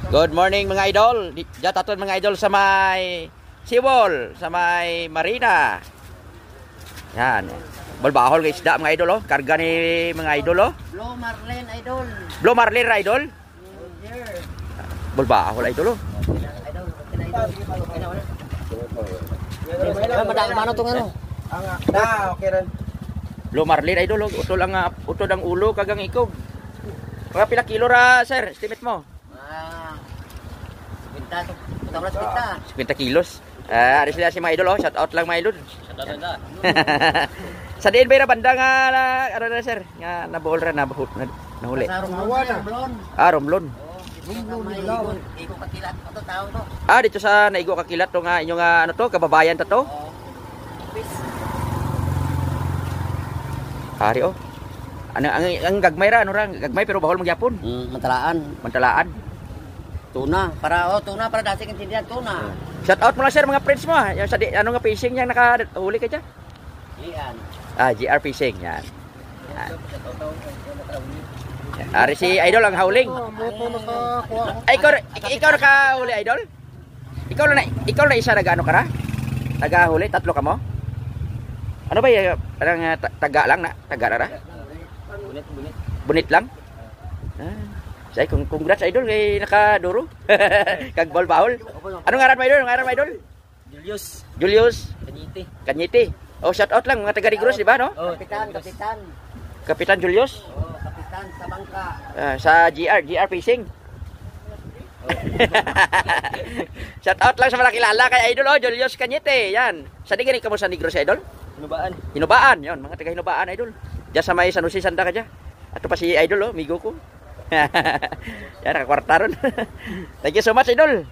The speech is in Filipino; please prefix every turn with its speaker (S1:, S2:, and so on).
S1: Good morning mga idol. Diyan taton mga idol sa may Seawall, sa may Marina. Yan. Balbahol guys isda mga idol oh. Karga ni mga idol oh.
S2: Blue Marlin idol.
S1: Blue Marlin idol. Balbahol idol oh.
S2: Madaan tong ano?
S3: Okay rin.
S1: Blue Marlin idol oh. Utol ang ulo kagang ikog. Mga pila kilo ra sir, estimate mo? 50 kilos. Ada sila si mga idol oh. Shout out lang mga idol.
S2: Shout out na.
S1: Sa diin ba banda nga ano na sir? Nga nabuol ra nahuli. Romblon.
S2: Iko kakilat to tao to.
S1: Dito sa Naigo Kakilat to nga inyong ano to, kababayan ta to. Ari oh. Ang gagmay ra ano ra, gagmay pero bahol magyapon. Mantalaan.
S2: Tuna para dasing intindihan tuna.
S1: Shout out mo lang sir mga friends mo ha. Yung sa ano nga fishing yang nakahuli ka dyan?
S2: Iyan.
S1: GR fishing yan. Ari si idol ang hauling. Ay ikaw nakahuli idol? Ikaw na isa nagano ka ra? Nagahuli tatlo ka mo? Ano ba yung parang taga lang na? Taga ra? Bunit lang? Say congrats idol kay nakaduro. Kag ball-ball. Anong ngaran mo idol? Julius. Kanyiti. Oh, shout out lang mga taga Rigros di ba no? Kapitan Julius.
S2: Kapitan sa bangka.
S1: Sa GR Fishing. Shout out lang sa mga kilala kay idol oh, Julius Kanyiti. Yan. Sa digani ka mo sa Negros idol? Hinubaan. Yon, mga taga Hinubaan idol. Diyan sa may San Jose Santa ka diyan. Ato pa si idol oh, migo ko. Yan, nakakwarta ron. Thank you so much, idol.